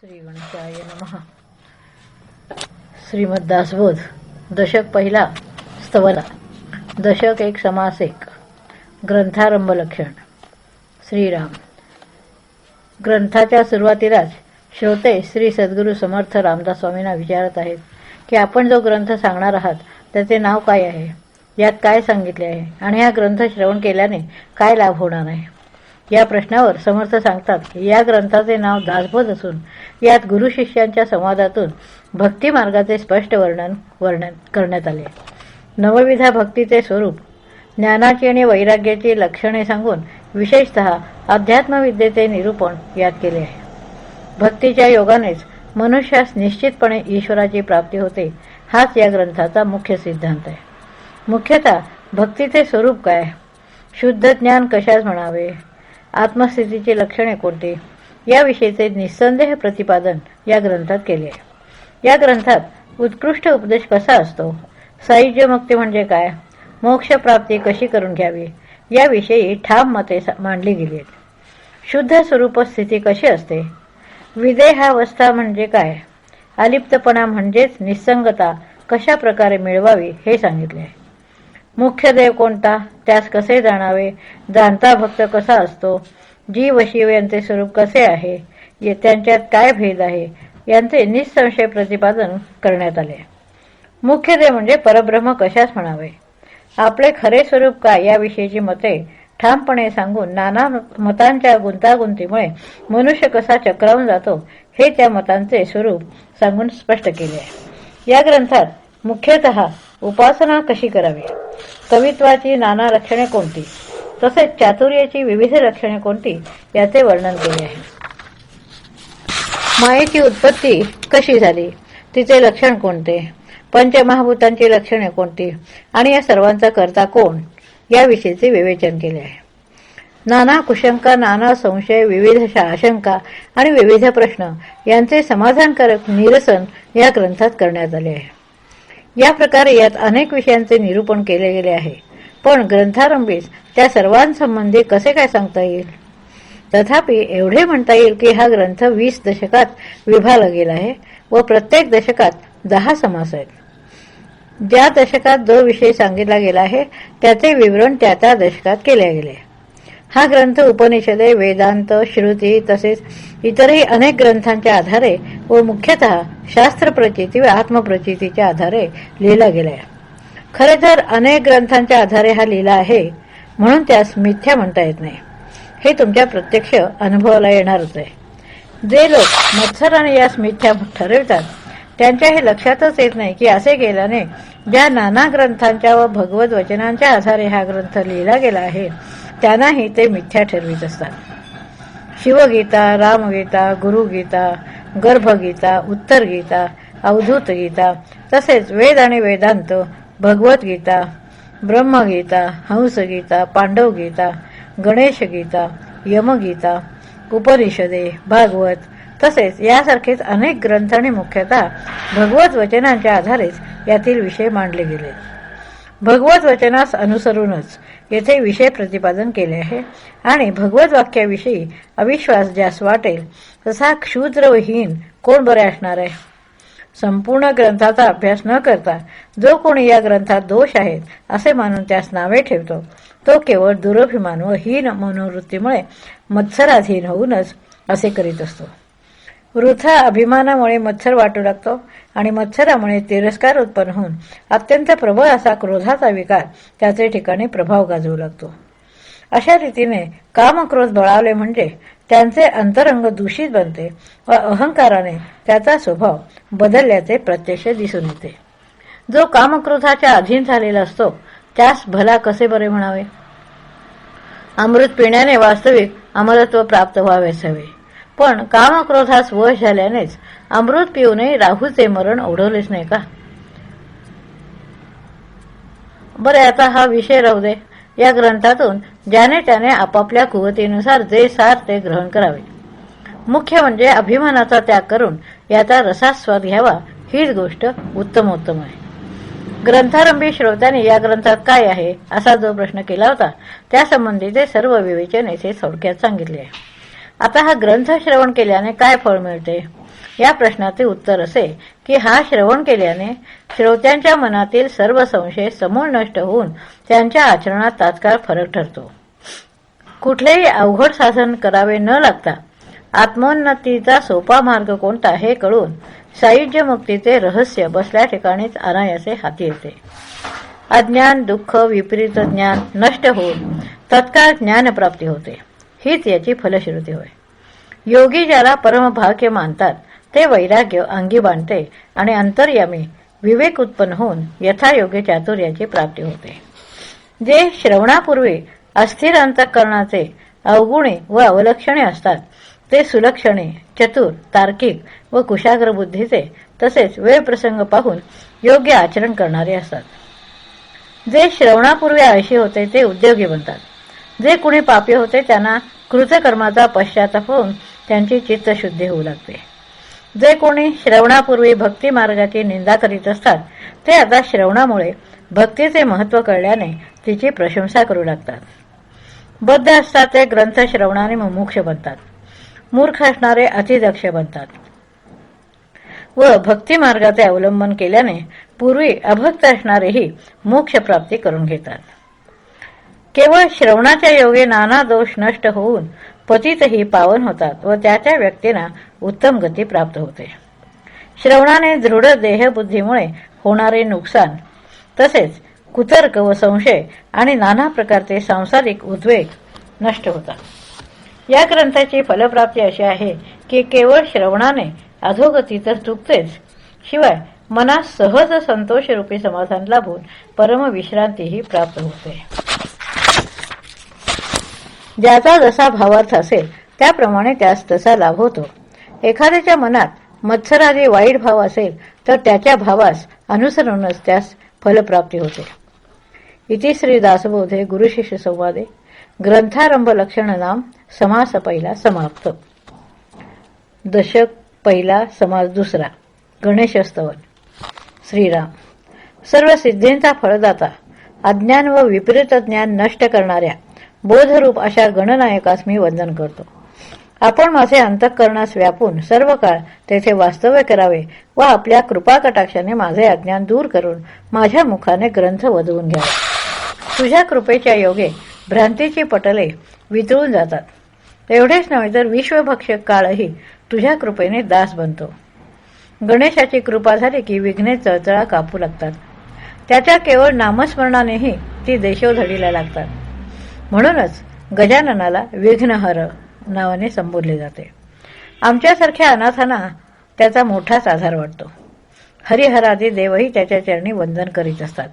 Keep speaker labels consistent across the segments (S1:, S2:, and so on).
S1: श्री गणेशाय नमः. श्रीमद्दासबोध दशक पहिला स्तवला. दशक एक समास एक. ग्रंथारंभ लक्षण. श्रीराम. ग्रंथाच्या सुरुवातीलाच श्रोते श्री सद्गुरू समर्थ रामदास स्वामींना विचारत आहेत की आपण जो ग्रंथ सांगणार आहात त्याचे नाव काय आहे, यात काय सांगितले आहे आणि हा ग्रंथ श्रवण केल्याने काय लाभ होणार आहे. या प्रश्नावर समर्थ सांगतात की या ग्रंथाचे नाव दासबोध असून यात गुरु शिष्यांच्या संवादातून भक्ती मार्गाचे स्पष्ट वर्णन करण्यात आले. नवविधा भक्तीचे स्वरूप, ज्ञानाची आणि वैराग्याची लक्षणे सांगून विशेषतः अध्यात्मविद्येचे निरूपण यात केले आहे. भक्तीच्या योगानेच मनुष्यास निश्चितपणे ईश्वराची प्राप्ती होते, हाच या ग्रंथाचा मुख्य सिद्धांत आहे. मुख्यतः भक्तीचे स्वरूप काय, शुद्ध ज्ञान कशास म्हणावे, आत्मस्थितीची लक्षणे कोणती, याविषयीचे निस्संदेह प्रतिपादन या ग्रंथात केले आहे. या ग्रंथात उत्कृष्ट उपदेश कसा असतो, सायुज्य मुक्ती म्हणजे काय, मोक्षप्राप्ती कशी करून घ्यावी, याविषयी ठाम मते मांडली गेली आहेत. शुद्ध स्वरूप स्थिती कशी असते, विदेहावस्था म्हणजे काय, अलिप्तपणा म्हणजेच निस्संगता कशा प्रकारे मिळवावी हे सांगितले आहे. मुख्य देव कोणता, त्यास कसे जाणावे, जाणता भक्त कसा असतो, जीव व शिव यांचे स्वरूप कसे आहे, त्यांच्यात काय भेद आहे, यांचे निसंशय प्रतिपादन करण्यात आले. मुख्य देव म्हणजे परब्रह्म कशास म्हणावे, आपले खरे स्वरूप काय, याविषयीची मते ठामपणे सांगून नाना मतांच्या गुंतागुंतीमुळे मनुष्य कसा चक्रावून जातो हे त्या मतांचे स्वरूप सांगून स्पष्ट केले आहे. या ग्रंथात मुख्यतः उपासना कशी करावी, कवित्वाची नाना लक्षणे कोणती, तसेच चातुर्याची विविध लक्षणे कोणती, याचे वर्णन केले आहे. मायेची उत्पत्ती कशी झाली, तिचे लक्षण कोणते, पंचमहाभूतांची लक्षणे कोणती आणि या सर्वांचा कर्ता कोण, याविषयीचे विवेचन केले आहे. नाना कुशंका, नाना संशय, विविध आशंका आणि विविध प्रश्न यांचे समाधानकारक निरसन या ग्रंथात करण्यात आले आहे. या प्रकारे यात अनेक विषयांचे निरूपण केले गेले आहे, पण ग्रंथारंभीच त्या सर्वांसंबंधी कसे काय सांगता येईल. तथापि एवढे म्हणता येईल की हा ग्रंथ 20 दशकात विभागला गेला आहे व प्रत्येक दशकात 10 समास आहेत. ज्या दशकात जो विषय सांगितला गेला आहे त्याचे विवरण त्या त्या दशकात केले गेले. हा ग्रंथ उपनिषदे, वेदांत, श्रुती तसेच इतरही अनेक ग्रंथांच्या आधारे व मुख्यतः शास्त्रप्रचिती व आत्मप्रचितीच्या आधारे लिहिला गेला आहे. खरे तर अनेक ग्रंथांच्या आधारे हा लिहिला आहे म्हणून त्यास मिथ्या म्हणता येत नाही, हे तुमच्या प्रत्यक्ष अनुभवाला येणारच आहे. जे लोक मत्सराने यास मिथ्या ठरवितात त्यांच्या हे लक्षातच येत नाही की असे केल्याने ज्या नाना ग्रंथांच्या व भगवत वचनांच्या आधारे हा ग्रंथ लिहिला गेला आहे त्यांनाही ते मिथ्या ठरवित असतात. शिवगीता, रामगीता, गुरुगीता, गर्भगीता, उत्तर गीता, अवधूत गीता तसेच वेद आणि वेदांत, भगवद्गीता, ब्रह्मगीता, हंसगीता, पांडवगीता, गणेशगीता, यमगीता, उपनिषदे, भागवत तसेच यासारखेच अनेक ग्रंथ आणि मुख्यतः भगवत वचनांच्या आधारेच यातील विषय मांडले गेले. भगवत वचनास अनुसरूनच येथे विषय प्रतिपादन केले आहे आणि भगवत वाक्याविषयी अविश्वास ज्यास वाटेल तसा क्षुद्र व हीन कोण बरे असणार आहे. संपूर्ण ग्रंथाचा अभ्यास न करता जो कोणी या ग्रंथात दोष आहेत असे मानून त्यास नावे ठेवतो तो केवळ दुरभिमान व हीन मनोवृत्तीमुळे मत्सराधीन होऊनच असे करीत असतो. वृथा अभिमानामुळे मत्सर वाटू लागतो आणि मत्सरामुळे तिरस्कार उत्पन्न होऊन अत्यंत प्रबळ असा क्रोधाचा विकार त्याचे ठिकाणी प्रभाव गाजवू लागतो. अशा रीतीने कामक्रोध बळावले म्हणजे त्यांचे अंतरंग दूषित बनते व अहंकाराने त्याचा स्वभाव बदलल्याचे प्रत्यक्ष दिसून येते. जो कामक्रोधाच्या अधीन झालेला असतो त्यास भला कसे बरे म्हणावे. अमृत पिण्याने वास्तविक अमरत्व प्राप्त व्हावेच हवे, पण कामक्रोधास वश झाल्यानेच अमृत पिऊनही राहूचे मरण ओढवलेच नाही का. बरे, आता हा विषय राहू दे. या ग्रंथातून ज्याने त्याने आपापल्या कुवतीनुसार जे सार ते ग्रहण करावे. मुख्य म्हणजे अभिमानाचा त्याग करून याचा रसास्वाद घ्यावा, हीच गोष्ट उत्तमोत्तम आहे. ग्रंथारंभी श्रोत्यांनी या ग्रंथात काय आहे असा जो प्रश्न केला होता त्यासंबंधीचे सर्व विवेचन येथे थोडक्यात सांगितले आहे. आता हा ग्रंथ श्रवण केल्याने काय फळ मिळते या प्रश्नाचे उत्तर असे की हा श्रवण केल्याने श्रोत्यांच्या मनातील सर्व संशय समूळ नष्ट होऊन त्यांच्या आचरणात तात्काळ फरक ठरतो. कुठलेही अवघड साधन करावे न लागता आत्मोन्नतीचा सोपा मार्ग कोणता हे कळून सायुज्य मुक्तीचे रहस्य बसल्या ठिकाणीच अनायासे हाती येते. अज्ञान, दुःख, विपरीत ज्ञान नष्ट होऊन तत्काळ ज्ञानप्राप्ती होते. हीच याची फलश्रुती होय. योगी ज्याला परमभाग्य मानतात ते वैराग्य अंगी बांधते आणि अंतर्यामी विवेक उत्पन्न होऊन यथायोग्य चातुर्याची प्राप्ती होते. जे श्रवणापूर्वी अस्थिर अंतःकरणाचे अवगुणे व अवलक्षणे असतात ते सुलक्षणे, चतुर, तार्किक व कुशाग्र बुद्धीचे तसेच वेळ प्रसंग पाहून योग्य आचरण करणारे असतात. जे श्रवणापूर्वी आळशी होते ते उद्योगी बनतात. जे कुणी पापी होते त्यांना कृतकर्माचा पश्चाताप होऊन त्यांची चित्तशुद्धी होऊ लागते. जे कोणी श्रवणापूर्वी भक्ती मार्गाची निंदा करीत असतात ते आता श्रवणामुळे भक्तीचे महत्त्व कळल्याने तिची प्रशंसा करू लागतात. बद्ध असतात ते ग्रंथ श्रवणाने मुमुक्ष बनतात. मूर्ख असणारे अतिदक्ष बनतात व भक्ती मार्गाचे अवलंबन केल्याने पूर्वी अभक्त असणारेही मोक्षप्राप्ती करून घेतात. केवळ श्रवणाच्या योगे नाना दोष नष्ट होऊन पतितही पावन होतात व त्या व्यक्तींना उत्तम गती प्राप्त होते. श्रवणाने दृढ देहबुद्धीमुळे होणारे नुकसान तसेच कुतर्क व संशय आणि नाना प्रकारचे सांसारिक उद्वेग नष्ट होतात. या ग्रंथाची फलप्राप्ती अशी आहे की केवळ श्रवणाने अधोगती तर चुकतेच, शिवाय मनास सहज संतोषरूपी समाधान लाभून परमविश्रांतीही प्राप्त होते. ज्याचा जसा भावार्थ असेल त्याप्रमाणे त्यास तसा लाभ होतो. एखाद्याच्या मनात मत्सरादी वाईट भाव असेल तर त्याच्या भावास अनुसरूनच त्यास फलप्राप्ती होते. इति श्री दासबोधे गुरुशिष्य संवादे ग्रंथारंभ लक्षण नाम समास पहिला समाप्त. दशक पहिला समास दुसरा. गणेशस्तवन. श्रीराम. सर्व सिद्धींचा फळदाता, अज्ञान व विपरीत ज्ञान नष्ट करणाऱ्या बोधरूप अशा गणनायकास मी वंदन करतो. आपण माझे अंतःकरणास व्यापून सर्व काळ तेथे वास्तव्य करावे व आपल्या कृपाकटाक्षाने माझे अज्ञान दूर करून माझ्या मुखाने ग्रंथ वधवून घ्यावे. तुझ्या कृपेच्या योगे भ्रांतीची पटले वितळून जातात. एवढेच नव्हे तर विश्वभक्षक काळही तुझ्या कृपेने दास बनतो. गणेशाची कृपा झाली की विघ्ने चळचळा कापू लागतात. त्याच्या केवळ नामस्मरणानेही ती देशोधडीला लागतात. म्हणूनच गजाननाला विघ्नहर नावाने संबोधले जाते. आमच्यासारख्या अनाथांना त्याचा मोठाच आधार वाटतो. हरिहरादी देवही त्याच्या चरणी वंदन करीत असतात.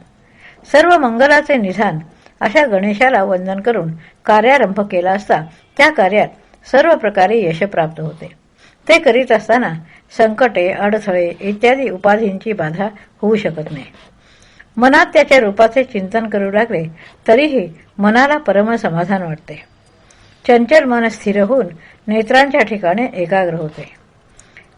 S1: सर्व मंगलाचे निधान अशा गणेशाला वंदन करून कार्यारंभ केला असता त्या कार्यात सर्व प्रकारे यश प्राप्त होते. ते करीत असताना संकटे, अडथळे इत्यादी उपाधींची बाधा होऊ शकत नाही. मनात त्याच्या रूपाचे चिंतन करू लागले तरीही मनाला परम समाधान वाटते. चंचल मन स्थिर होऊन नेत्रांच्या ठिकाणी एकाग्र होते.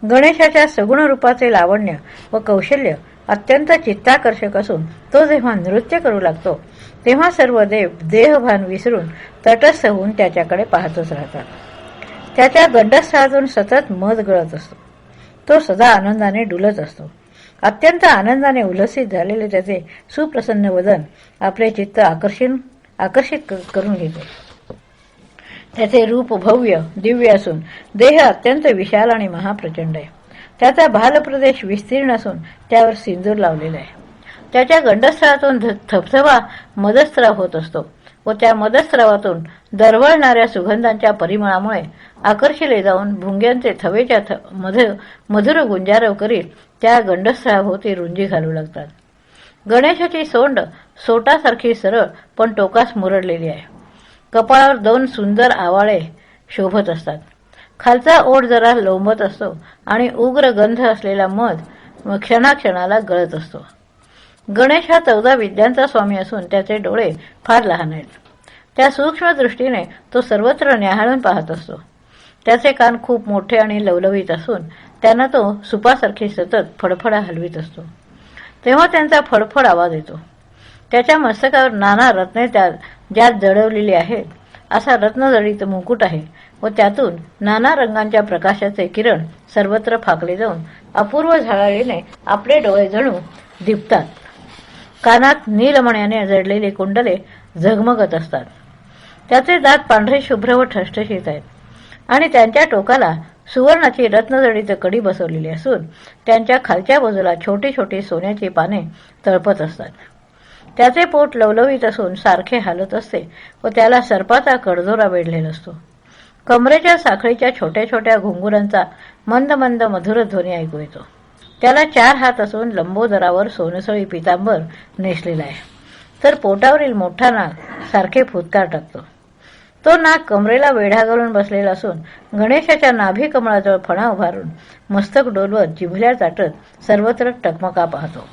S1: गणेशाच्या सगुण रूपाचे लावण्य व कौशल्य अत्यंत चित्ताकर्षक असून तो जेव्हा नृत्य करू लागतो तेव्हा सर्व देव देहभान विसरून तटस्थ होऊन त्याच्याकडे पाहतच राहतात. त्याच्या गंडस्थळातून सतत मध गळत असतो. तो सदा आनंदाने डुलत असतो. अत्यंत आनंदाने उल्हसित झालेले त्याचे सुप्रसन्न वदन आपले चित्त आकर्षित करून घेते. त्याचे रूप भव्य दिव्य असून देह अत्यंत विशाल आणि महाप्रचंड आहे. त्याचा भालप्रदेश विस्तीर्ण असून त्यावर सिंदूर लावलेला आहे. त्याच्या गंडस्थळातून थपथपा मदस्त्राव होत असतो व त्या मदस्त्रावातून दरवळणाऱ्या सुगंधांच्या परिमळामुळे आकर्षिले जाऊन भुंग्यांचे थवेच्या मधुर गुंजारव करीत त्या गंडस्थळाभोवती रुंजी घालू लागतात. गणेशाची सोंड सोटासारखी सरळ पण टोकास मुरडलेली आहे. कपाळावर 2 सुंदर आवाळे शोभत असतात. खालचा ओठ जरा लोंबत असतो आणि उग्र गंध असलेला मध क्षणाक्षणाला गळत असतो. गणेश हा 14 विद्यांचा स्वामी असून त्याचे डोळे फार लहान आहेत. त्या सूक्ष्म दृष्टीने तो सर्वत्र न्याहाळून पाहत असतो. त्याचे कान खूप मोठे आणि लवलवीत असून त्यांना तो सुपासारखी सतत फडफडा हलवीत असतो. तेव्हा त्यांचा फडफड आवाज येतो. त्याच्या मस्तकावर नाना रत्ने ज्यात जडवलेली आहेत. असा रत्नजडित मुकुट आहे व त्यातून नाना रंगांच्या प्रकाशाचे किरण सर्वत्र फाकले जाऊन अपूर्व झळाळीने आपले डोळे जणू दिपतात. कानात नीलमण्याने जडलेली कुंडले झगमगत असतात. त्याचे दात पांढरे शुभ्र व ठसठशीत आहेत आणि त्यांच्या टोकाला सुवर्णाची रत्नजडित कडी बसवलेली असून त्यांच्या खालच्या बाजूला छोटी छोटी सोन्याची पाने तळपत असतात. त्याचे पोट लवलवीत असून सारखे हालत असते व त्याला सर्पाचा कडदोरा वेढलेला असतो. कमरेच्या साखळीच्या छोट्या छोट्या घुंगुरांचा मंद मंद मधुर ध्वनी ऐकू येतो. त्याला 4 हात असून लंबोदरावर सोनसळी पितांबर नेसलेला आहे, तर पोटावरील मोठा नाग सारखे फुतकार टाकतो. तो नाग कमरेला वेढा घालून बसलेला असून गणेशाच्या नाभी कमळाजवळ फणा उभारून मस्तक डोलवत जिभल्या चाटत सर्वत्र टकमका पाहतो.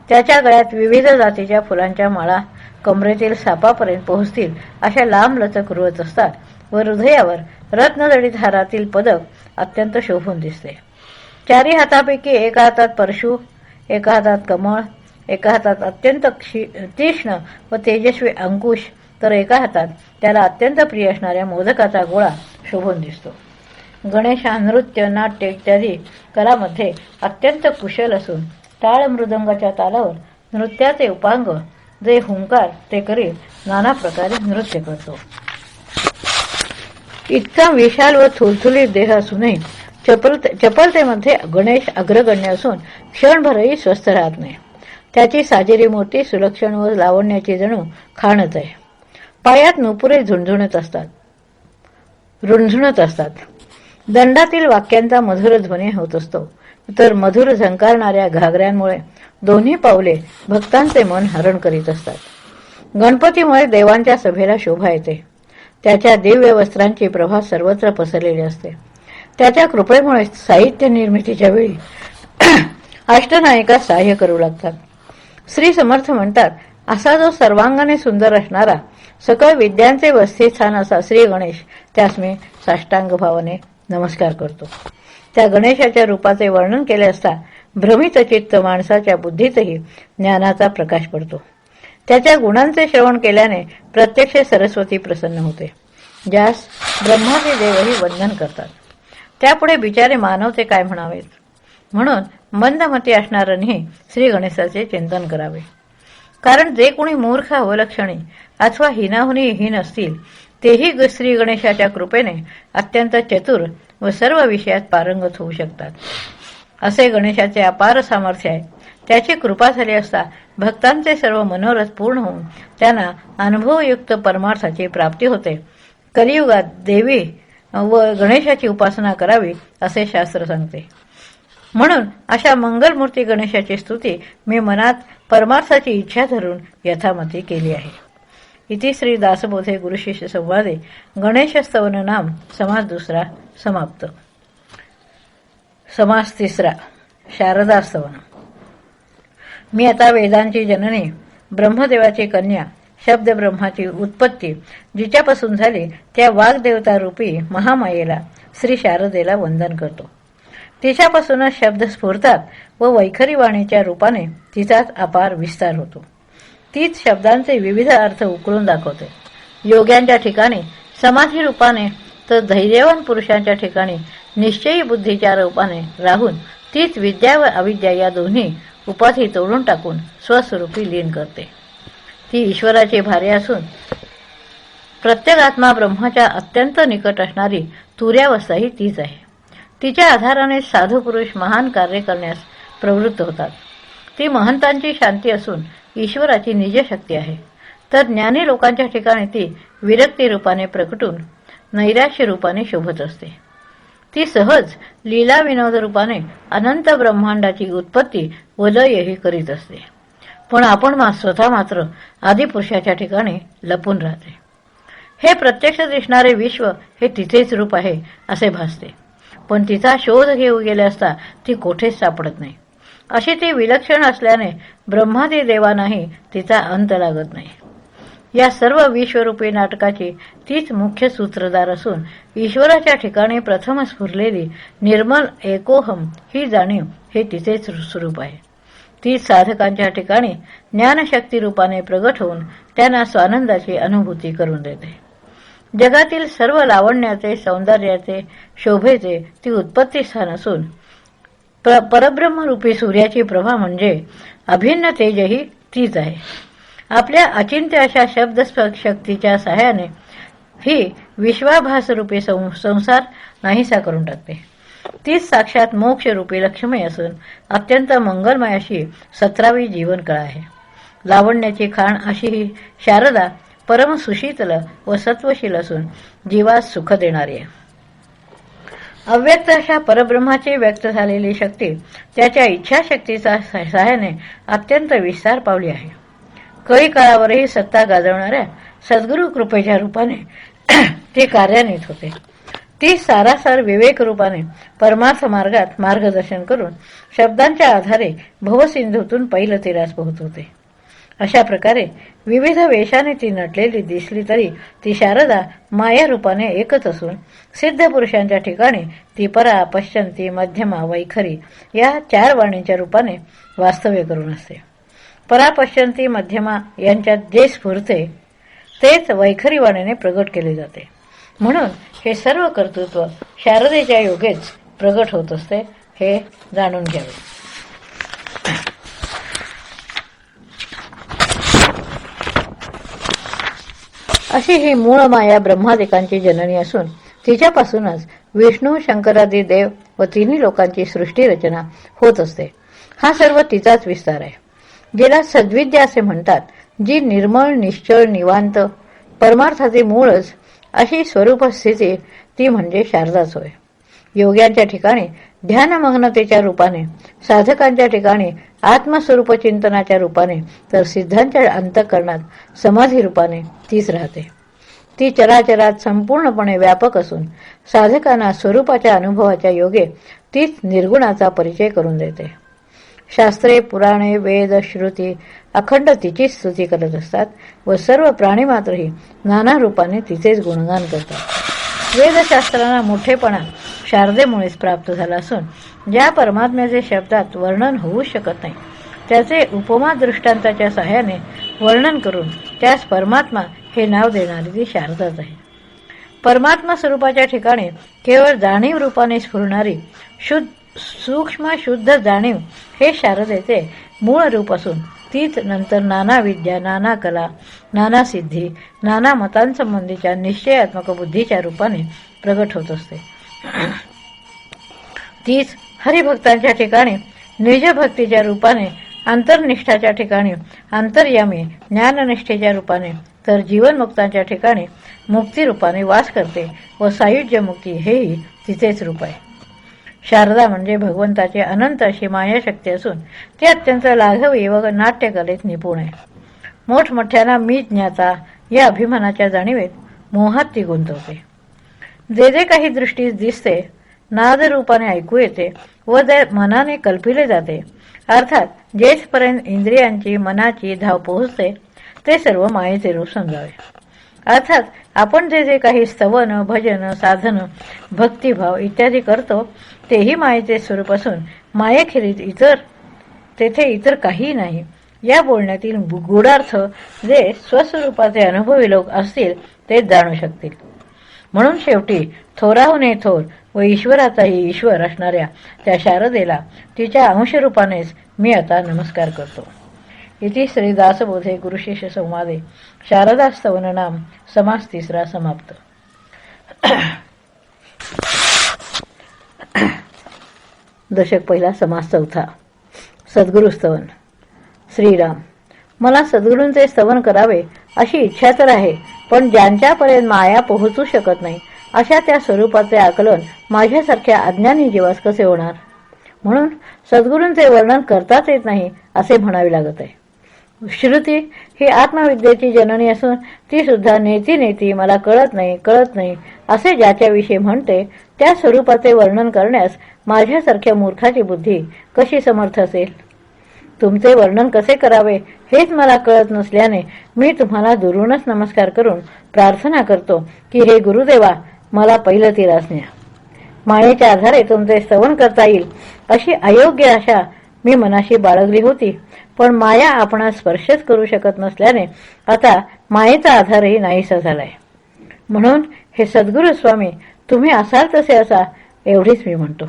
S1: त्याच्या गळ्यात विविध जातीच्या फुलांच्या माळा कमरेतील सापापर्यंत पोहोचतील अशा लांब लचक रुळत असतात व हृदयावर रत्नजडित हारातील पदक अत्यंत शोभून दिसते. 4 हातापैकी एका हातात परशु, एका हातात कमळ, एका हातात अत्यंत तीक्ष्ण व तेजस्वी अंकुश, तर एका हातात त्याला अत्यंत प्रिय असणाऱ्या मोदकाचा गोळा शोभून दिसतो. गणेश हा नृत्य, नाट्य इत्यादी कलामध्ये अत्यंत कुशल असून टाळ मृदंगाच्या तालावर नृत्याचे उपांग जे हुंकार ते करीत नाना प्रकारे नृत्य करतो. इतका विशाल व थुलथुलीत देह असूनही चपलतेमध्ये गणेश अग्रगण्य असून क्षणभरही स्वस्थ राहत नाही. त्याची साजेरी मूर्ती सुलक्षण व लावण्याची जणू खाणच आहे. पायात नुपुरे रुंझुणत असतात. दंडातील वाक्यांचा मधुर ध्वनी होत असतो, तर मधुर झंकारणाऱ्या घागऱ्यांमुळे दोन्ही पावले भक्तांचे मन हरण करीत असतात. गणपतीमुळे देवांच्या सभेला शोभा येते. त्याच्या दिव्य वस्त्रांची प्रभा सर्वत्र पसरलेली असते. त्याच्या कृपेमुळे साहित्य निर्मितीच्या वेळी अष्टनायिका सहाय्य करू लागतात. श्री समर्थ म्हणतात, असा जो सर्वांगाने सुंदर असणारा सकळ विद्यांचे वसतिस्थान असा श्री गणेश, त्यास मी साष्टांग भावाने नमस्कार करतो. त्या गणेशाच्या रूपाचे वर्णन केले असता भ्रमित चित्त माणसाच्या बुद्धीतही ज्ञानाचा प्रकाश पडतो. त्याच्या गुणांचे श्रवण केल्याने प्रत्यक्ष सरस्वती प्रसन्न होते, ज्यास ब्रह्मादी देवही वंदन करतात. त्यापुढे बिचारे मानवते काय म्हणावेत. म्हणून मंदमती असणाऱ्यांनी श्री गणेशाचे चिंतन करावे. कारण जे कोणी मूर्ख, अवलक्षणी अथवा हिनाहुनी हीन असतील तेही श्री गणेशाच्या कृपेने अत्यंत चतुर व सर्व विषयात पारंगत होऊ शकतात. असे गणेशाचे अपार सामर्थ्य आहे. त्याची कृपा झाली असता भक्तांचे सर्व मनोरथ पूर्ण होऊन त्यांना अनुभवयुक्त परमार्थाची प्राप्ती होते. कलियुगात देवी व गणेशाची उपासना करावी असे शास्त्र सांगते. म्हणून अशा मंगलमूर्ती गणेशाची स्तुती मी मनात परमार्थाची इच्छा धरून यथामती केली आहे. इति श्री दासबोधे गुरुशिष्य संवादे गणेशस्तवन नाम समास 2 समाप्त. समास 3 शारदा स्तवन. मी आता वेदांची जननी, ब्रह्मदेवाची कन्या, शब्द ब्रह्माची उत्पत्ती जिच्यापासून झाली त्या वाग्देवता रूपी महामायेला श्री शारदेला वंदन करतो. तिच्यापासूनच शब्द स्फुरतात व वैखरी वाणीच्या रूपाने तिचाच अपार विस्तार होतो. तीच शब्दांचे विविध अर्थ उकळून दाखवते. योग्यांच्या ठिकाणी समाधी रूपाने तर धैर्यवान पुरुषांच्या ठिकाणी निश्चयी बुद्धीच्या रूपाने राहून तीच विद्या व अविद्या या दोन्ही उपाधी तोडून टाकून स्वस्वरूपी लीन करते. ती ईश्वराची भार्या असून प्रत्येक आत्मा ब्रह्माच्या अत्यंत निकट असणारी तुर्यावस्थाही तीच आहे. तिच्या आधाराने साधू पुरुष महान कार्य करण्यास प्रवृत्त होतात. ती महंतांची शांती असून ईश्वराची निजशक्ती आहे. तर ज्ञानी लोकांच्या ठिकाणी ती विरक्ती रूपाने प्रकटून नैराश्य रूपाने शोभत असते. ती सहज लीला विनोद रूपाने अनंत ब्रह्मांडाची उत्पत्ती व लयही करीत असते. पण आपण स्वतः मात्र आदिपुरुषाच्या ठिकाणी लपून राहते. हे प्रत्यक्ष दिसणारे विश्व हे तिचेच रूप आहे असे भासते. पण तिचा शोध घेऊ गेले असता ती कोठेच सापडत नाही. अशी ती विलक्षण असल्याने ब्रह्मादी देवांनाही तिचा अंत लागत नाही. या सर्व विश्वरूपी नाटकाची तीच मुख्य सूत्रधार असून ईश्वराच्या ठिकाणी प्रथम स्फुरलेली निर्मल एकोहम ही जाणीव हे तिचेच स्वरूप आहे. तीच साधकांच्या ठिकाणी ज्ञानशक्ती रूपाने प्रगट होऊन त्यांना स्वानंदाची अनुभूती करून देते. जगातील सर्व लावण्याचे, सौंदर्याचे, शोभेचे ती उत्पत्ती स्थान असून परब्रह्मरूपी सूर्याची प्रभा म्हणजे अभिन्न तेजही तीच आहे. आपल्या अचिंत्य अशा शब्दशक्तीच्या सहाय्याने ही विश्वाभासरूपी संसार नाहीसा करून टाकते. तीच साक्षात मोक्षरूपी लक्ष्मी असून अत्यंत मंगलमय अशी 17वी जीवनकळा आहे. लावण्याची खाण अशी ही शारदा परम सुशीतल व सत्वशील असून जीवास सुख देणारी आहे. अव्यक्त अशा परब्रह्माची व्यक्त झालेली शक्ती त्याच्या इच्छाशक्तीचा सहाय्याने अत्यंत विस्तार पावली आहे. कळी काळावरही सत्ता गाजवणाऱ्या सद्गुरु कृपेच्या रूपाने ती कार्यान्वित होते. ती सारासार विवेक रूपाने परमार्थ मार्गात मार्गदर्शन करून शब्दांच्या आधारे भवसिंधूतून पैलतीरास पोहोचवते. अशा प्रकारे विविध वेशाने ती नटलेली दिसली तरी ती शारदा माया रूपाने एकच असून सिद्ध पुरुषांच्या ठिकाणी ती परा, पश्चंती, मध्यमा, वैखरी या 4 वाणींच्या रूपाने वास्तव्य करून असते. परा, पश्चंती, मध्यमा यांच्यात जे स्फुरते तेच वैखरी वाणीने प्रगट केले जाते. म्हणून हे सर्व कर्तृत्व शारदेच्या योगेच प्रगट होत असते, हे जाणून घ्यावे. अशी ही मूळ माया ब्रह्मादिकांची जननी असून तिच्यापासूनच विष्णू, शंकरादी देव व तिन्ही लोकांची सृष्टी रचना होत असते. हा सर्व तिचाच विस्तार आहे. जिला सद्विद्या असे म्हणतात, जी निर्मळ, निश्चळ, निवांत परमार्थाचे मूळच अशी स्वरूप स्थिती ती म्हणजे शारदाच होय. योग्यांच्या ठिकाणी ध्यानमग्नतेच्या रूपाने, साधकांच्या ठिकाणी आत्मस्वरूप चिंतनाच्या रूपाने, तर सिद्धांच्या अंतःकरणात समाधी रूपाने तीच राहते. ती चराचरात संपूर्णपणे व्यापक असून साधकांना स्वरूपाच्या अनुभवाच्या योगे तीच निर्गुणाचा परिचय करून देते. शास्त्रे, पुराणे, वेद, श्रुती अखंड तिचीच स्तुती करत असतात व सर्व प्राणीमात्रही नाना रूपाने तिचेच गुणगान करतात. वेदशास्त्रांना मोठेपणा शारदेमुळेच प्राप्त झाला असून ज्या परमात्म्याचे शब्दात वर्णन होऊ शकत नाही त्याचे उपमा दृष्टांताच्या सहाय्याने वर्णन करून त्यास परमात्मा हे नाव देणारी ती शारदाच आहे. परमात्मा स्वरूपाच्या ठिकाणी केवळ जाणीव रूपाने स्फुरणारी सूक्ष्म शुद्ध जाणीव हे शारदेचे मूळ रूप असून तीच नंतर नाना विद्या, नाना कला, नाना सिद्धी, नाना मतांसंबंधीच्या निश्चयात्मक बुद्धीच्या रूपाने प्रगट होत असते. तीच हरिभक्तांच्या ठिकाणी निजभक्तीच्या रूपाने, अंतर्निष्ठाच्या ठिकाणी अंतर्यामी ज्ञाननिष्ठेच्या रूपाने, तर जीवनमुक्तांच्या ठिकाणी मुक्तिरूपाने वास करते व सायुज्य मुक्ती हेही तिचेच रूप आहे. शारदा म्हणजे भगवंताची अनंत अशी मायाशक्ती असून ती अत्यंत लाघवी व नाट्यकलेत निपुण आहे. मोठमोठ्यांना मी ज्ञाता या अभिमानाच्या जाणीवेत मोहात ती गुंतवते. जे जे काही दृष्टीस दिसते, नाद रूपाने ऐकू येते व जे मनाने कल्पिले जाते, अर्थात जेथपर्यंत इंद्रियांची मनाची धाव पोहोचते ते सर्व मायेचे रूप समजावे. अर्थात आपण जे जे काही स्तवन, भजन, साधन, भक्तिभाव इत्यादी करतो तेही मायेचे स्वरूप असून मायेखेरीज तेथे इतर काही नाही या बोलण्यातील गूढार्थ जे स्वस्वरूपाचे अनुभवी लोक असतील तेच जाणू शकतील. म्हणून शेवटी थोराहूनही थोर व ईश्वराचाही ईश्वर असणाऱ्या त्या शारदेला तिच्या अंशरूपानेच मी आता नमस्कार करतो. इति श्री दासबोधे गुरुशिष्य संवादे शारदास्तवन नाम समास 3 समाप्त. दशक 1 समास 4. सद्गुरुस्तवन. श्रीराम, मला सद्गुरूंचे स्तवन करावे अशी इच्छा तर आहे, पण ज्यांच्यापर्यंत माया पोहोचू शकत नाही अशा त्या स्वरूपाचे आकलन माझ्यासारख्या अज्ञानी जीवास कसे होणार. म्हणून सद्गुरूंचे वर्णन करताच येत नाही असे म्हणावे लागत आहे. श्रुती ही आत्मविद्येची जननी असून ती सुद्धा नेती नेती मला कळत नाही असे ज्याच्याविषयी म्हणते त्या स्वरूपाचे वर्णन करण्यास माझ्यासारख्या मूर्खाची बुद्धी कशी समर्थ असेल. तुमचे वर्णन कसे करावे हेच मला कळत नसल्याने मी तुम्हाला दुरूनच नमस्कार करून प्रार्थना करतो की हे गुरुदेवा, मला पैलतीरास न्या. मायेच्या आधारे तुमचे स्तवन करता येईल अशी अयोग्य आशा मी मनाशी बाळगली होती, पण माया आपणास स्पर्शच करू शकत नसल्याने आता मायेचा आधारही नाहीसा झालाय. म्हणून हे सद्गुरू स्वामी, तुम्ही असाल तसे असा, एवढीच मी म्हणतो.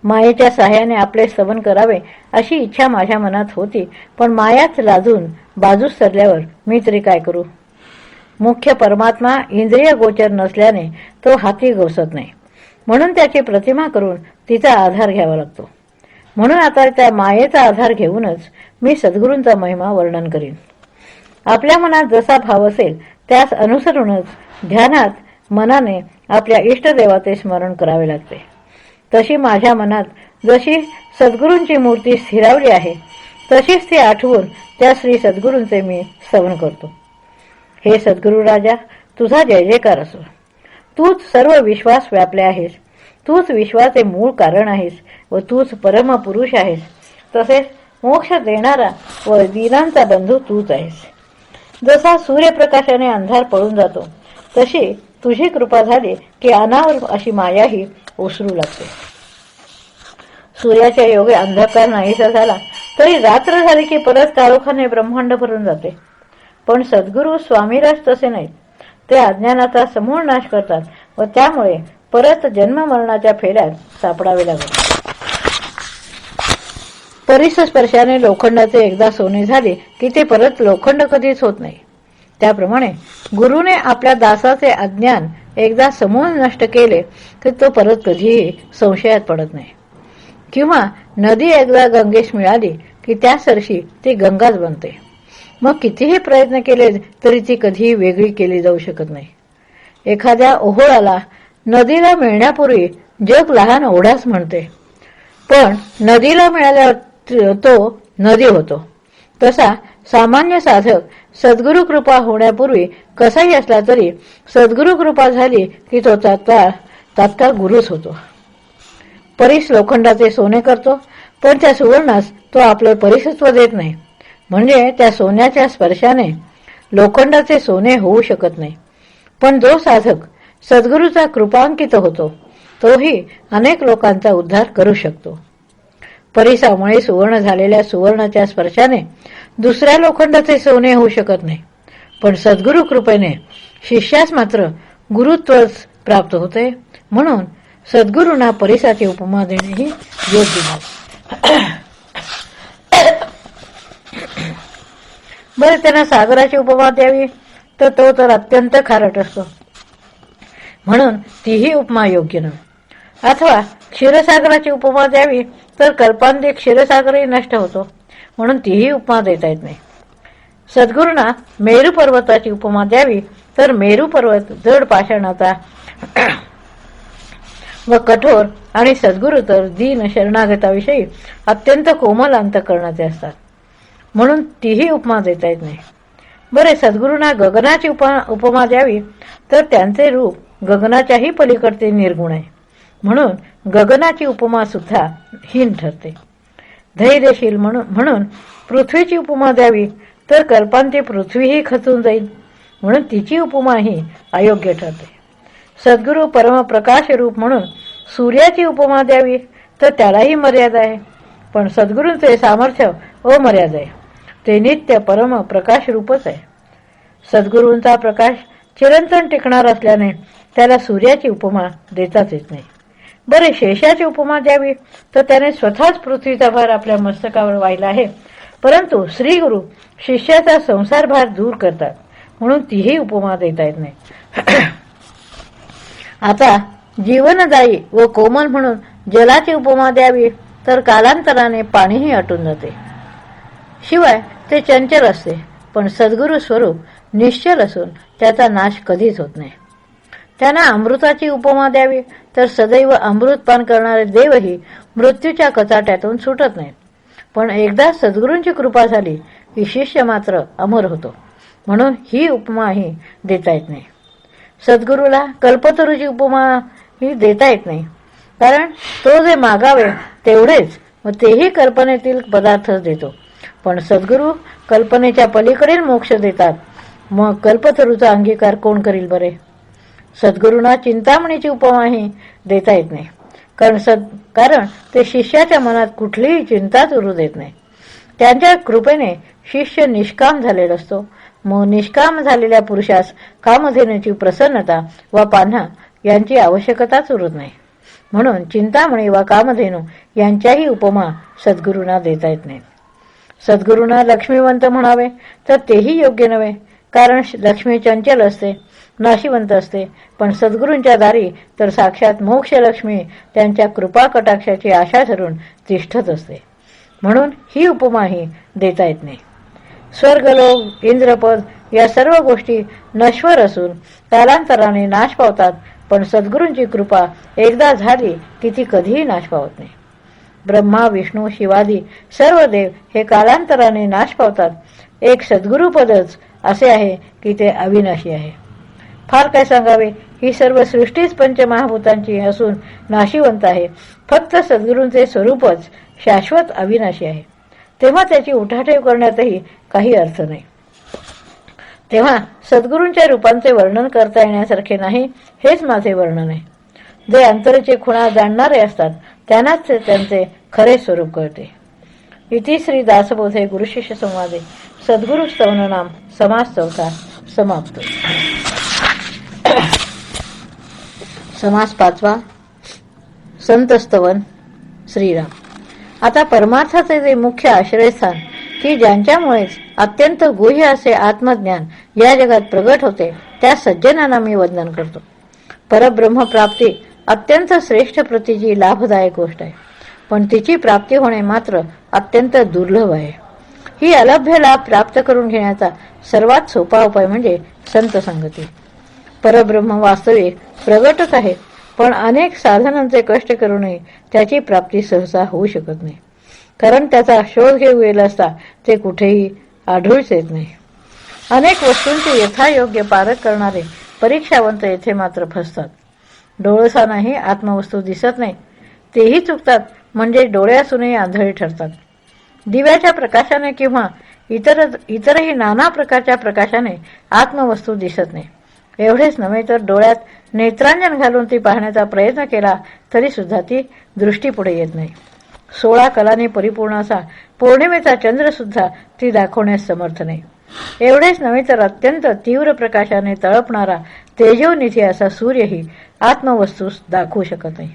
S1: मायेच्या साह्याने आपले स्तवन करावे अशी इच्छा माझ्या मनात होती, पण मायाच लाजून बाजूस सरल्यावर मी तरी काय करू. मुख्य परमात्मा इंद्रिय गोचर नसल्याने तो हाती गवसत नाही, म्हणून त्याची प्रतिमा करून तिचा आधार घ्यावा लागतो. म्हणून आता त्या मायेचा आधार घेऊनच मी सद्गुरूंचा महिमा वर्णन करीन. आपल्या मनात जसा भाव असेल त्यास अनुसरूनच ध्यानात मनाने आपल्या इष्टदेवाचे स्मरण करावे लागते. तशी माझ्या मनात जशी सद्गुरूंची मूर्ती स्थिरावली आहे, तशीच ती आठवून त्या श्री सद्गुरूंचे मी स्तवन करतो. हे सद्गुरू राजा, तुझा जय जयकार असो. तूच सर्व विश्वास व्यापले आहेस, तूच विश्वाचे मूळ कारण आहेस व तूच परमपुरुष आहेस. तसेच मोक्ष देणारा व दीनांचा बंधू तूच आहेस. जसा सूर्यप्रकाशाने अंधार पळून जातो, तशी तुझी कृपा झाली की अनावर अशी मायाही ओसरू लागते. सूर्याच्या योगे अंधकार नाहीसा झाला तरी रात्र झाली की परत काळोखाने ब्रह्मांड भरून जाते. पण सद्गुरू स्वामीराज तसे नाहीत. ते अज्ञानाचा समूळ नाश करतात व त्यामुळे परत जन्म मरणाच्या फेऱ्यात सापडावे लागते. परिसस्पर्शाने लोखंडाचे एकदा सोने झाले की ते परत लोखंड कधीच होत नाही. त्याप्रमाणे गुरुने आपल्या दासाचे अज्ञान एकदा समूळ नष्ट केले की तो परत कधीही संशयात पडत नाही. किंवा नदी एकदा गंगेस मिळाली की त्या सरशी ती गंगाच बनते. मग कितीही प्रयत्न केले तरी ती कधीही वेगळी केली जाऊ शकत नाही. एखाद्या ओहोळाला नदीला मिळण्यापूर्वी जग लहान ओढाच म्हणते, पण नदीला मिळाल्यावर तो नदी होतो. तसा सामान्य साधक सद्गुरू कृपा होण्यापूर्वी कसाही असला तरी सद्गुरू कृपा झाली की तो तात्काळ गुरुच होतो. परीस लोखंडाचे सोने करतो, पण त्या सुवर्णास तो आपले परिसत्व देत नाही. म्हणजे त्या सोन्याच्या स्पर्शाने लोखंडाचे सोने होऊ शकत नाही. पण जो साधक सद्गुरूचा कृपांकित होतो, तोही अनेक लोकांचा उद्धार करू शकतो. परिसामुळे सुवर्ण झालेल्या सुवर्णाच्या स्पर्शाने दुसऱ्या लोखंडाचे सोने होऊ शकत नाही. पण सद्गुरू कृपेने शिष्यास मात्र गुरुत्वच प्राप्त होते. म्हणून सद्गुरूंना परिसाची उपमा देणेही योग्य नाही. बरं, त्यांना सागराची उपमा द्यावी तर तो तर अत्यंत खारट असतो, म्हणून तीही उपमा योग्य नाही. अथवा क्षीरसागराची उपमा द्यावी तर कल्पांती क्षीरसागरही नष्ट होतो, म्हणून तीही उपमा देता येत नाही. सद्गुरूंना मेरू पर्वताची उपमा द्यावी तर मेरू पर्वत जड पाषाणाचा व कठोर आणि सद्गुरू तर दीन शरणागताविषयी अत्यंत कोमल अंतःकरणाचे असतात, म्हणून तीही उपमा देता येत नाही. बरे, सद्गुरूंना गगनाची उपमा द्यावी तर त्यांचे रूप गगनाच्याही पलीकडचे निर्गुण आहे, म्हणून गगनाची उपमा सुद्धा हीन ठरते. धैर्यशील म्हणून पृथ्वीची उपमा द्यावी तर कल्पांती पृथ्वीही खचून जाईल, म्हणून तिची उपमाही अयोग्य ठरते. सद्गुरू परमप्रकाश रूप म्हणून सूर्याची उपमा द्यावी तर त्यालाही मर्यादा आहे, पण सद्गुरूंचे सामर्थ्य अमर्याद आहे. ते नित्य परम प्रकाश रूपच आहे. सद्गुरूंचा प्रकाश चिरंतन टिकणार असल्याने त्याला सूर्याची उपमा देताच येत नाही. बरे, शेषाची उपमा द्यावी तर त्याने स्वतःच पृथ्वीचा भार आपल्या मस्तकावर वाहिला आहे, परंतु श्रीगुरु शिष्याचा संसार भार दूर करतात, म्हणून तीही उपमा देता येत नाही. आता जीवनदायी व कोमल म्हणून जलाची उपमा द्यावी तर कालांतराने पाणीही आटून जाते. शिवाय ते चंचल असते, पण सद्गुरू स्वरूप निश्चल असून त्याचा नाश कधीच होत नाही. त्यांना अमृताची उपमा द्यावी तर सदैव अमृत पान करणारे देवही मृत्यूच्या कचाट्यातून सुटत नाहीत. पण एकदा सद्गुरूंची कृपा झाली की शिष्य मात्र अमर होतो, म्हणून ही उपमाही देता येत नाही. सद्गुरूला कल्पतरूची उपमा ही देता येत नाही, कारण तो जे मागावे तेवढेच व तेही कल्पनेतील पदार्थच देतो. पण सद्गुरू कल्पनेच्या पलीकडील मोक्ष देतात, मग कल्पतरूचा अंगीकार कोण करील बरे. सद्गुरूंना चिंतामणीची उपमाही देता येत नाही, कारण ते शिष्याच्या मनात कुठलीही चिंताच उरू देत नाही. त्यांच्या कृपेने शिष्य निष्काम झालेला असतो, निष्काम झालेल्या पुरुषास कामधेनूची प्रसन्नता व पान्हा यांची आवश्यकताच उरत नाही. म्हणून चिंतामणी वा कामधेनू यांच्याही उपमा सद्गुरूंना देता येत नाहीत. सद्गुरूंना लक्ष्मीवंत म्हणावे तर तेही योग्य नव्हे, कारण लक्ष्मी चंचल असते, नाशिवंत असते, पण सद्गुरूंच्या दारी तर साक्षात मोक्षलक्ष्मी त्यांच्या कृपा कटाक्षाची आशा धरून तिष्ठत असते. म्हणून ही उपमाही देता येत नाही. स्वर्गलोक, इंद्रपद या सर्व गोष्टी नश्वर असून कालांतराने नाश पावतात, पण सद्गुरूंची कृपा एकदा झाली की ती कधीही नाश पावत नाही. ब्रह्मा, विष्णू, शिवादी सर्व देव हे कालांतराने नाश पावतात. एक सद्गुरूपदच असे आहे की ते अविनाशी आहे. फार काय सांगावे, ही सर्व सृष्टीच पंचमहाभूतांची असून नाशिवंत आहे. फक्त सद्गुरूंचे स्वरूपच शाश्वत अविनाशी आहे. तेव्हा त्याची उठाठेव करण्यातही काही अर्थ नाही. तेव्हा सद्गुरूंच्या रूपांचे वर्णन करता येण्यासारखे नाही, हेच माझे वर्णन आहे. जे अंतरेचे खुणा जाणणारे असतात त्यांनाच त्यांचे खरे स्वरूप कळते. इति श्री दासबोधे गुरुशिष्य संवादे सद्गुरु स्तवन नाम समास चौथा समाप्त. समास पाचवा. संत स्तवन श्रीराम. आता परमार्थाचे जे मुख्य आश्रयस्थान की ज्यांच्यामुळेच अत्यंत गुह्य असे आत्मज्ञान या जगात प्रगट होते, त्या सज्जनांना मी वंदन करतो. परब्रह्म प्राप्ती अत्यंत श्रेष्ठ प्रतीची लाभदायक गोष्ट आहे, पण तिची प्राप्ती होणे मात्र अत्यंत दुर्लभ आहे. ही अलभ्य लाभ प्राप्त करून घेण्याचा सर्वात सोपा उपाय म्हणजे संत संगती. परब्रह्म वास्तविक प्रगटच आहे, पण अनेक साधनांचे कष्ट करूनही त्याची प्राप्ती सहसा होऊ शकत नाही, कारण त्याचा शोध घेऊ गेला असता ते कुठेही आढळूच येत नाही. अनेक वस्तूंचे यथायोग्य पारख करणारे परीक्षावंत येथे मात्र फसतात. डोळसानाही आत्मवस्तू दिसत नाही, तेही चुकतात, म्हणजे डोळे असूनही आंधळे ठरतात. दिव्याच्या प्रकाशाने किंवा इतरही नाना प्रकारच्या प्रकाशाने आत्मवस्तू दिसत नाही. एवढेच नव्हे तर डोळ्यात नेत्रांजन घालून ती पाहण्याचा प्रयत्न केला तरी सुद्धा ती दृष्टीपुढे येत नाही. 16 कलांनी परिपूर्ण असा पौर्णिमेचा चंद्र सुद्धा ती दाखवण्यास समर्थ नाही. एवढेच नव्हे तर अत्यंत तीव्र प्रकाशाने तळपणारा तेजोनिधी असा सूर्यही आत्मवस्तूस दाखवू शकत नाही.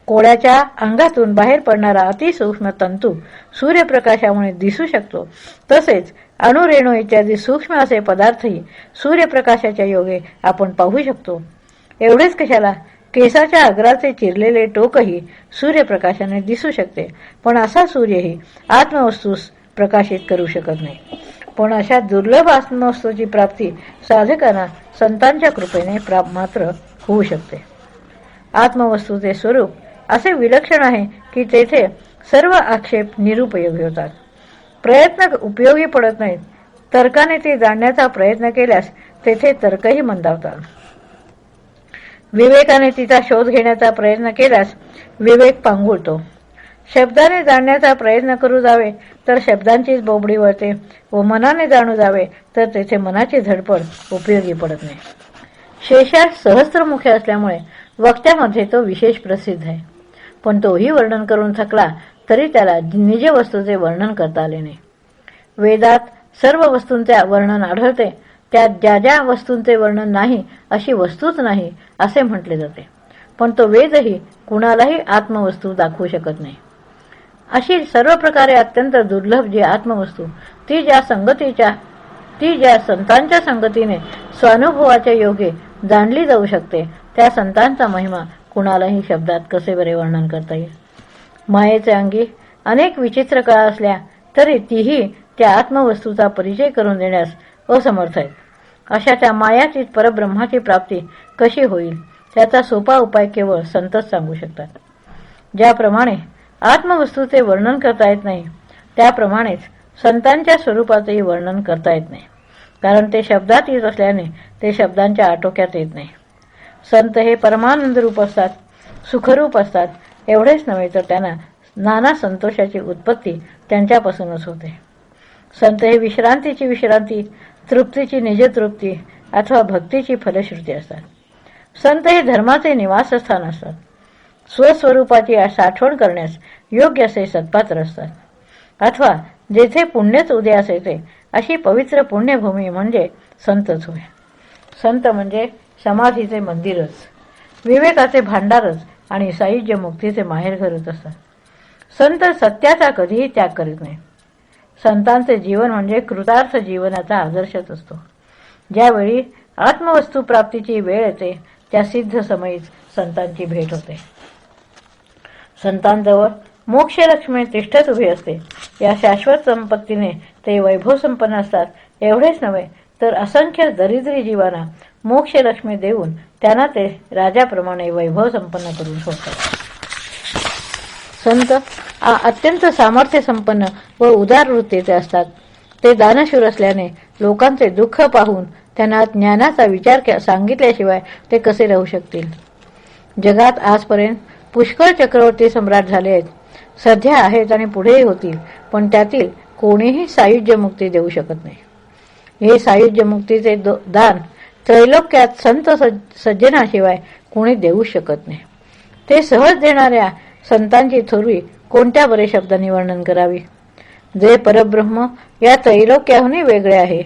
S1: कोळ्याच्या अंगातून बाहेर पडणारा अतिसूक्ष्म तंतू सूर्यप्रकाशामुळे दिसू शकतो, तसेच अणुरेणू इत्यादी सूक्ष्म असे पदार्थही सूर्यप्रकाशाच्या योगे आपण पाहू शकतो. एवढेच कशाला, केसाच्या अग्राचे चिरलेले टोकही सूर्यप्रकाशाने दिसू शकते, पण असा सूर्यही आत्मवस्तूस प्रकाशित करू शकत नाही. पण अशा दुर्लभ आत्मवस्तूची प्राप्ती साधकांना संतांच्या कृपेने मात्र होऊ शकते. आत्मवस्तूचे स्वरूप असे विलक्षण आहे की तेथे सर्व आक्षेप निरुपयोगी होतात. प्रयत्न उपयोगी पडत नाहीत. तर्काने ते जाणण्याचा प्रयत्न केल्यास तेथे तर्कही मंदावतात. विवेकाने तिचा शोध घेण्याचा प्रयत्न केल्यास विवेक पांगुळतो. शब्दाने जाणण्याचा प्रयत्न करू जावे तर शब्दांचीच बोबडी वळते, व मनाने जाणू जावे तर तेथे मनाची धडपड उपयोगी पडत नाही. शेषास सहस्त्रमुखे असल्यामुळे वक्त्यामध्ये तो विशेष प्रसिद्ध आहे, पण तोही वर्णन करून थकला तरी त्याला निज वस्तूचे वर्णन करता आले नाही. वेदात सर्व वस्तूंचे वर्णन आढळते, त्यात ज्या ज्या वस्तूंचे वर्णन नाही अशी वस्तूच नाही असे म्हटले जाते, पण तो वेदही कुणालाही आत्मवस्तू दाखवू शकत नाही. अशी सर्व प्रकारे अत्यंत दुर्लभ जी आत्मवस्तू ती ज्या संतांच्या संगतीने स्वानुभवाच्या योगे जाणली जाऊ शकते, त्या संतांचा महिमा कुणालाही शब्दात कसे बरे वर्णन करता येईल. मायेचे अंगी अनेक विचित्र कळा असल्या तरी तीही त्या आत्मवस्तूचा परिचय करून देण्यास असमर्थ आहेत. अशा त्या मायातीत परब्रह्माची प्राप्ती कशी होईल त्याचा सोपा उपाय केवळ संतच सांगू शकतात. ज्याप्रमाणे आत्मवस्तूचे वर्णन करता येत नाही, त्याप्रमाणेच संतांच्या स्वरूपाचेही वर्णन करता येत नाही, कारण ते शब्दात येत असल्याने ते शब्दांच्या आटोक्यात येत नाही. संत हे परमानंद रूप असतात, सुखरूप असतात. एवढेच नव्हे तर त्यांना नाना संतोषाची उत्पत्ती त्यांच्यापासूनच होते. संत हे विश्रांतीची विश्रांती, तृप्तीची निजतृप्ती अथवा भक्तीची फलश्रुती असतात. संत हे धर्माचे निवासस्थान असतात. स्वस्वरूपाची साठवण करण्यास योग्य असे सत्पात्र असतात, अथवा जेथे पुण्यच उदयास येते अशी पवित्र पुण्यभूमी म्हणजे संतच होय. संत म्हणजे समाधीचे मंदिरच, विवेकाचे भांडारच आणि सायुज्य मुक्तीचे माहेरघरच असतात. संत सत्याचा कधीही त्याग करीत नाही. संतांचे जीवन म्हणजे कृतार्थ जीवनाचा आदर्शच असतो. ज्यावेळी आत्मवस्तू प्राप्तीची वेळ येते त्या सिद्ध समयीच संतांची भेट होते. संतांजवळ मोक्षलक्ष्मी तिष्ठत उभी असते. या शाश्वत संपत्तीने ते वैभव संपन्न असतात. एवढेच नव्हे तर असंख्य दरिद्री जीवांना मोक्षलक्ष्मी देऊन त्यांना ते राजाप्रमाणे वैभव संपन्न करून सोडतात. संत अत्यंत सामर्थ्य संपन्न व उदार वृत्तीचे असतात. ते दानशूर असल्याने लोकांचे दुःख पाहून त्यांना ज्ञानाचा विचार सांगितल्याशिवाय ते कसे राहू शकतील. जगात आजपर्यंत पुष्कळ चक्रवर्ती सम्राट झाले आहेत, सध्या आहेत आणि पुढेही होतील, पण त्यातील कोणीही सायुज्य मुक्ती देऊ शकत नाही. हे सायुज्य मुक्तीचे दान त्रैलोक्यात संत सज्जनाशिवाय कोणी देऊ शकत नाही. ते सहज देणाऱ्या संतांची थोरवी कोणत्या बरे शब्दांनी वर्णन करावी. जे परब्रह्म या त्रैलोक्याहूनही वेगळे आहे,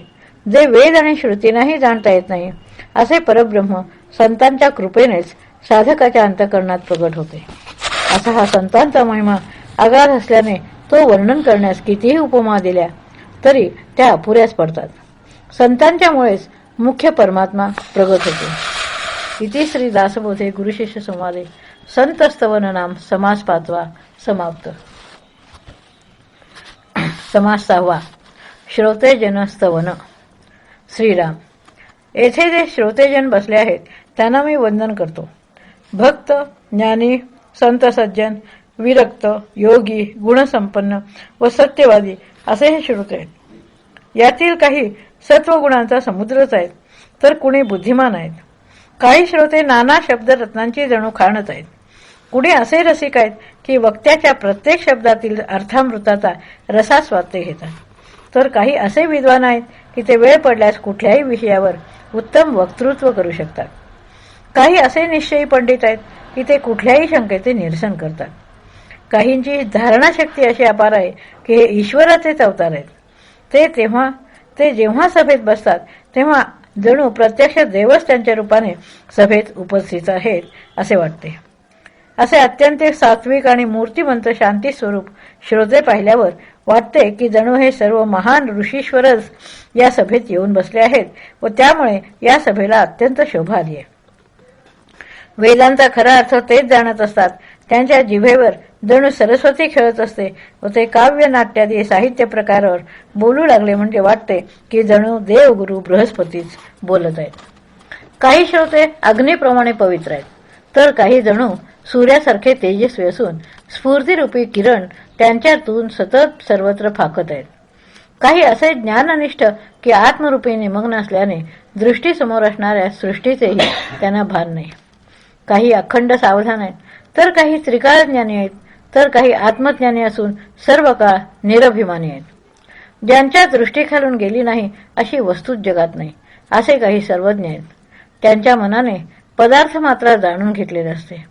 S1: जे वेद आणि श्रुतींनाही जाणता येत नाही, असे परब्रह्म संतांच्या कृपेनेच साधकाच्या अंतःकरणात प्रगट होते. असा हा संतांचा महिमा अगाध असल्याने तो वर्णन करण्यास कितीही उपमा दिल्या तरी त्या अपुऱ्याच पडतात. संतांच्यामुळेच मुख्य परमात्मा प्रगट होतो. इति श्री दासबोधे गुरुशिष्य संवादे संतस्तवन नाम समास 5वा समाप्त. समास 6वा. श्रोतेजन स्तवन. श्रीराम. येथे जे श्रोतेजन बसले आहेत त्यांना मी वंदन करतो. भक्त, ज्ञानी, संत सज्जन, विरक्त, योगी, गुणसंपन्न व सत्यवादी असे हे श्रोते आहेत. यातील काही सत्वगुणांचा समुद्रच आहेत, तर कुणी बुद्धिमान आहेत. काही श्रोते नाना शब्दरत्नांची जणू खाणच आहेत. कुणी असे रसिक आहेत की वक्त्याच्या प्रत्येक शब्दातील अर्थामृताचा रसास्वाद ते घेतात. तर काही असे विद्वान आहेत की ते वेळ पडल्यास कुठल्याही विषयावर उत्तम वक्तृत्व करू शकतात. काही असे निश्चयी पंडित आहेत की ते कुठल्याही शंकेचे निरसन करतात. काहींची धारणाशक्ती अशी अपार आहे की हे ईश्वराचेच अवतार आहेत. ते जेव्हा सभेत बसतात तेव्हा जणू प्रत्यक्ष देवच त्यांच्या रूपाने सभेत उपस्थित आहेत असे वाटते. असे अत्यंत सात्विक आणि मूर्तिमंत शांती स्वरूप श्रोते पाहिल्यावर वाटते की जणू हे सर्व महान ऋषीश्वरच या सभेत येऊन बसले आहेत व त्यामुळे या सभेला अत्यंत शोभा आली आहे. वेदांचा खरा अर्थ तेच जाणत असतात. त्यांच्या जिभेवर जणू सरस्वती खेळत असते व ते काव्य नाट्यादी साहित्य प्रकारावर बोलू लागले म्हणजे वाटते की जणू देवगुरु बृहस्पतीच बोलत आहेत. काही श्रोते अग्नीप्रमाणे पवित्र आहेत, तर काही जणू सूर्यासारखे तेजस्वी असून स्फूर्तिरूपी किरण त्यांच्यातून सतत सर्वत्र फाकत आहेत. काही असे ज्ञाननिष्ठ की आत्मरूपी निमग्न असल्याने दृष्टीसमोर असणाऱ्या सृष्टीचेही त्यांना भान नाही. काही अखंड सावधान आहेत, तर काही त्रिकाळ ज्ञानी आहेत, तर काही आत्मज्ञानी असून सर्व काळ निरभिमानी आहेत. ज्यांच्या दृष्टीखालून गेली नाही अशी वस्तूच जगात नाही असे काही सर्वज्ञ आहेत. त्यांच्या मनाने पदार्थ मात्र जाणून घेतलेले असते.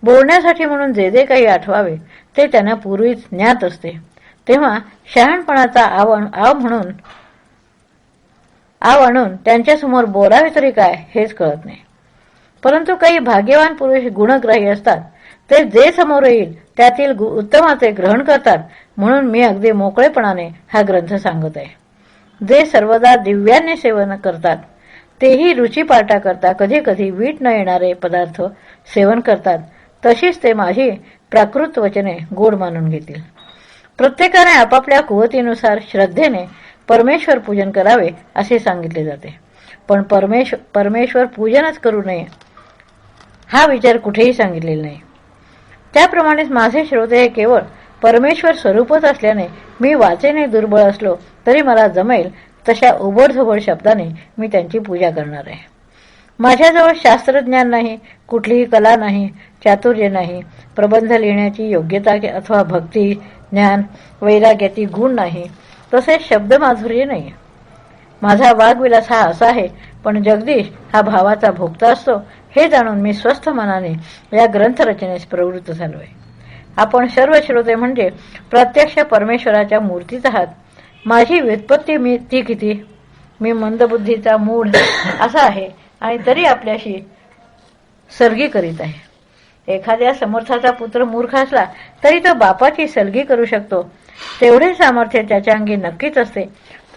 S1: बोलण्यासाठी म्हणून जे जे काही आठवावे ते त्यांना पूर्वीच ज्ञात असते. तेव्हा शहाणपणाचा आव आणून त्यांच्यासमोर बोलावे तरी काय हेच कळत नाही. परंतु काही भाग्यवान पुरुष गुणग्राही असतात. ते जे समोर येईल त्यातील उत्तमाचे ग्रहण करतात. म्हणून मी अगदी मोकळेपणाने हा ग्रंथ सांगत आहे. जे सर्वदा दिव्याने सेवन करतात तेही रुचीपाटा करता कधी कधी वीट न येणारे पदार्थ सेवन करतात. तशीच ते माझी प्राकृत वचने गोड मानून घेतील. प्रत्येकाने आपापल्या कुवतीनुसार श्रद्धेने परमेश्वर पूजन करावे असे सांगितले जाते. पण परमेश्वर पूजनच करू नये हा विचार कुठेही सांगितलेला नाही. त्याप्रमाणेच माझे श्रोते हे केवळ परमेश्वर स्वरूपच असल्याने मी वाचेने दुर्बळ असलो तरी मला जमेल तशा ओबडधोबड शब्दाने मी त्यांची पूजा करणार आहे. माझ्याजवळ शास्त्रज्ञान नाही, कुठलीही कला नाही, चातुर्य नाही, प्रबंध लिहिण्याची योग्यता अथवा भक्ती, ज्ञान, वैराग्याची गुण नाही, तसेच शब्दमाधुर्य नाही. माझा वाग्विलास हा असा आहे, पण जगदीश हा भावाचा भोगता असतो हे जाणून मी स्वस्थ मनाने या ग्रंथरचनेस प्रवृत्त झालो आहे. आपण सर्व श्रोते म्हणजे प्रत्यक्ष परमेश्वराच्या मूर्तीच आहात. माझी व्युत्पत्ती ती किती? मी मंदबुद्धीचा मूढ असा आहे आणि तरी आपल्याशी सलगी करीत आहे. एखाद्या समर्थाचा पुत्र मूर्ख असला तरी तो बापाची सलगी करू शकतो. तेवढे सामर्थ्य त्याच्या अंगी नक्कीच असते.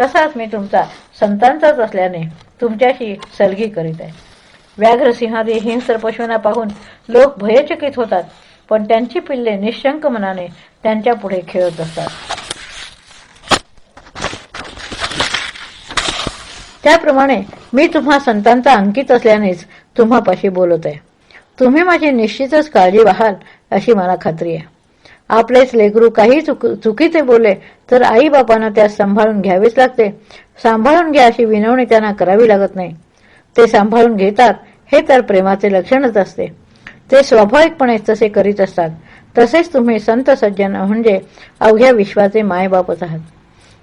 S1: तसाच मी तुमचा संतांचाच असल्याने तुमच्याशी सलगी करीत आहे. व्याघ्रसिंहादी हिंस्र पशूंना पाहून लोक भयचकित होतात, पण त्यांची पिल्ले निशंक मनाने त्यांच्या पुढे खेळत असतात. त्याप्रमाणे मी तुम्हा संतांचा अंकित असल्यानेच तुम्हापाशी बोलत आहे. तुम्ही माझी निश्चितच काळजी व्हाल अशी मला खात्री आहे. आपलेच लेकरू काही चुकीचे बोलले तर आई बापांना त्यास सांभाळून घ्यावेच लागते. सांभाळून घ्या अशी विनवणी त्यांना करावी लागत नाही. ते सांभाळून घेतात हे तर प्रेमाचे लक्षणच असते. ते स्वाभाविकपणे तसे करीत असतात. तसेच तुम्ही संत सज्जन म्हणजे अवघ्या विश्वाचे मायबापच आहात.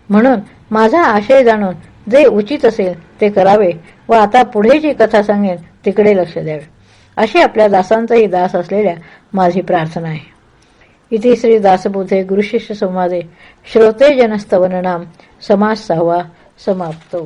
S1: म्हणून माझा आशय जाणून जे उचित असेल ते करावे व आता पुढे जी कथा सांगेन तिकडे लक्ष द्यावे अशी आपल्या दासांचाही दास असलेल्या माझी प्रार्थना आहे. इति श्री दासबोधे गुरुशिष्य संवादे श्रोते जनस्तवननाम समास 6 समाप्तो.